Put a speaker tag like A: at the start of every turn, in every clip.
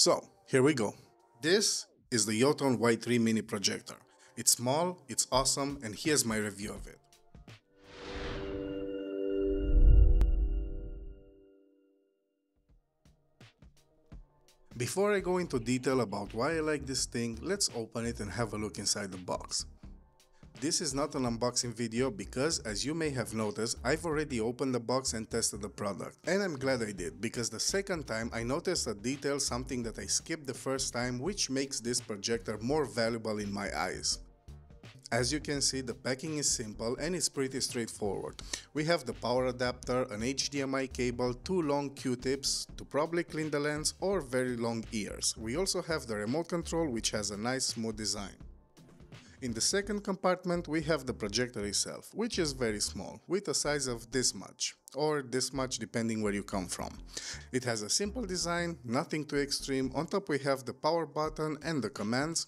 A: So, here we go. This is the Yoton Y3 Mini Projector. It's small, it's awesome, and here's my review of it. Before I go into detail about why I like this thing, let's open it and have a look inside the box. This is not an unboxing video because, as you may have noticed, I've already opened the box and tested the product. And I'm glad I did, because the second time I noticed a detail, something that I skipped the first time, which makes this projector more valuable in my eyes. As you can see, the packing is simple and it's pretty straightforward. We have the power adapter, an HDMI cable, two long Q-tips to probably clean the lens, or very long ears. We also have the remote control, which has a nice smooth design. In the second compartment we have the projector itself, which is very small, with a size of this much, or this much depending where you come from. It has a simple design, nothing too extreme. On top we have the power button and the commands,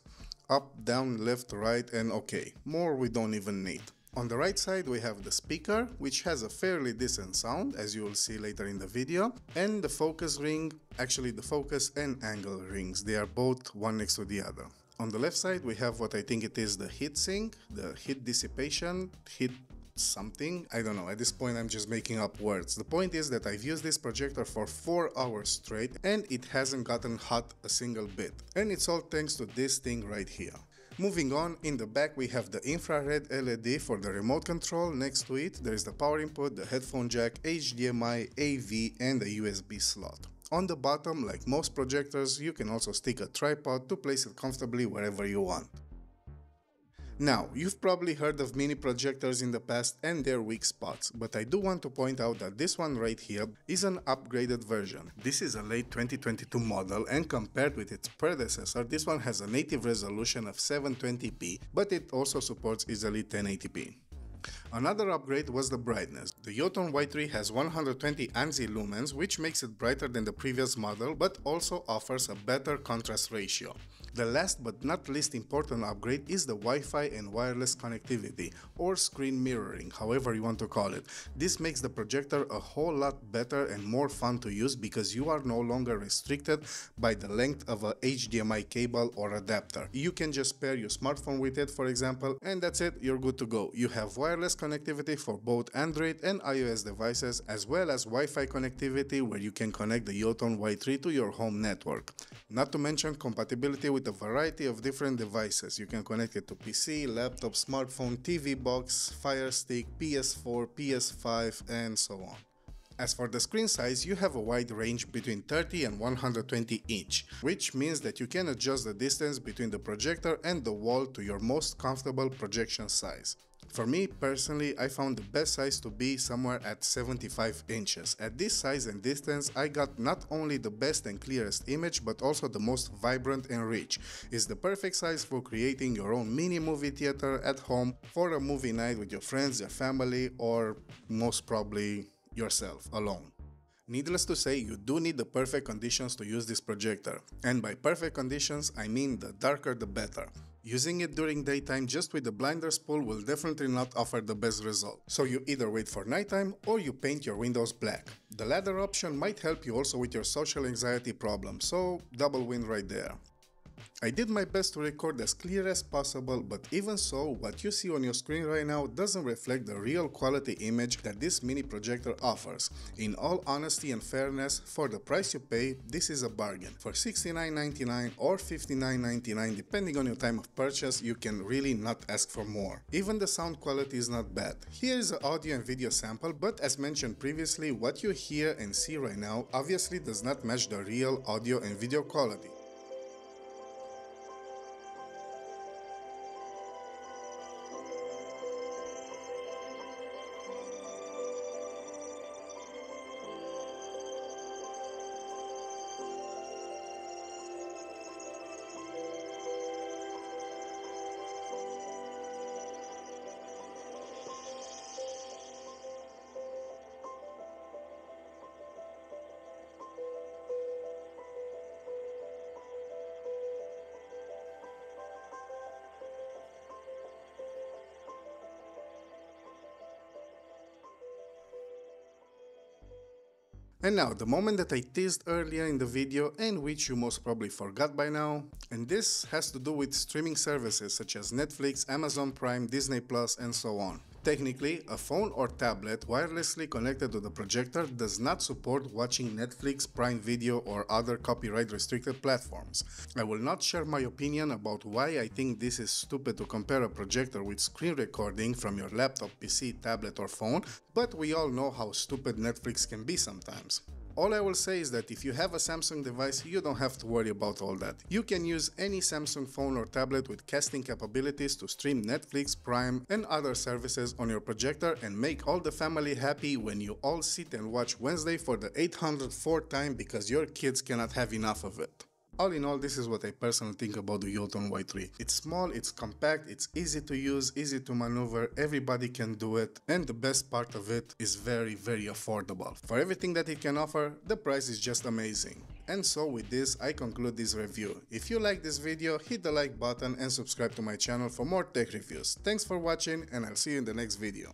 A: up, down, left, right, and OK. More we don't even need. On the right side we have the speaker, which has a fairly decent sound, as you will see later in the video, and the focus ring, actually the focus and angle rings, they are both one next to the other. On the left side we have what I think it is the heat sink, the heat dissipation, heat something, I don't know, at this point I'm just making up words. The point is that I've used this projector for 4 hours straight and it hasn't gotten hot a single bit. And it's all thanks to this thing right here. Moving on, in the back we have the infrared LED for the remote control. Next to it there is the power input, the headphone jack, HDMI, AV and a USB slot. On the bottom, like most projectors, you can also stick a tripod to place it comfortably wherever you want. Now, you've probably heard of mini projectors in the past and their weak spots, but I do want to point out that this one right here is an upgraded version. This is a late 2022 model, and compared with its predecessor, this one has a native resolution of 720p, but it also supports easily 1080p. Another upgrade was the brightness. The Yoton Y3 has 120 ANSI lumens, which makes it brighter than the previous model, but also offers a better contrast ratio. The last but not least important upgrade is the Wi-Fi and wireless connectivity, or screen mirroring, however you want to call it. This makes the projector a whole lot better and more fun to use because you are no longer restricted by the length of a HDMI cable or adapter. You can just pair your smartphone with it, for example, and that's it, you're good to go. You have wireless connectivity for both Android and iOS devices, as well as Wi-Fi connectivity where you can connect the Yoton Y3 to your home network. Not to mention compatibility with a variety of different devices. You can connect it to PC, laptop, smartphone, TV box, Fire Stick, PS4, PS5, and so on. As for the screen size, you have a wide range between 30 and 120 inch, which means that you can adjust the distance between the projector and the wall to your most comfortable projection size. For me personally, I found the best size to be somewhere at 75 inches. At this size and distance, I got not only the best and clearest image, but also the most vibrant and rich. It's the perfect size for creating your own mini movie theater at home for a movie night with your friends, your family, or most probably yourself alone. Needless to say, you do need the perfect conditions to use this projector. And by perfect conditions, I mean the darker the better. Using it during daytime just with the blinder spool will definitely not offer the best result. So you either wait for nighttime or you paint your windows black. The latter option might help you also with your social anxiety problem, so double win right there. I did my best to record as clear as possible, but even so, what you see on your screen right now doesn't reflect the real quality image that this mini projector offers. In all honesty and fairness, for the price you pay, this is a bargain. For $69.99 or $59.99 depending on your time of purchase, you can really not ask for more. Even the sound quality is not bad. Here is an audio and video sample, but as mentioned previously, what you hear and see right now obviously does not match the real audio and video quality. And now, the moment that I teased earlier in the video and which you most probably forgot by now, and this has to do with streaming services such as Netflix, Amazon Prime, Disney Plus, and so on. Technically, a phone or tablet wirelessly connected to the projector does not support watching Netflix, Prime Video, or other copyright-restricted platforms. I will not share my opinion about why I think this is stupid to compare a projector with screen recording from your laptop, PC, tablet, or phone, but we all know how stupid Netflix can be sometimes. All I will say is that if you have a Samsung device, you don't have to worry about all that. You can use any Samsung phone or tablet with casting capabilities to stream Netflix, Prime, and other services on your projector and make all the family happy when you all sit and watch Wednesday for the 804th time because your kids cannot have enough of it. All in all, this is what I personally think about the Yoton Y3. It's small, it's compact, it's easy to use, easy to maneuver, everybody can do it, and the best part of it is very, very affordable. For everything that it can offer, the price is just amazing. And so with this, I conclude this review. If you like this video, hit the like button and subscribe to my channel for more tech reviews. Thanks for watching, and I'll see you in the next video.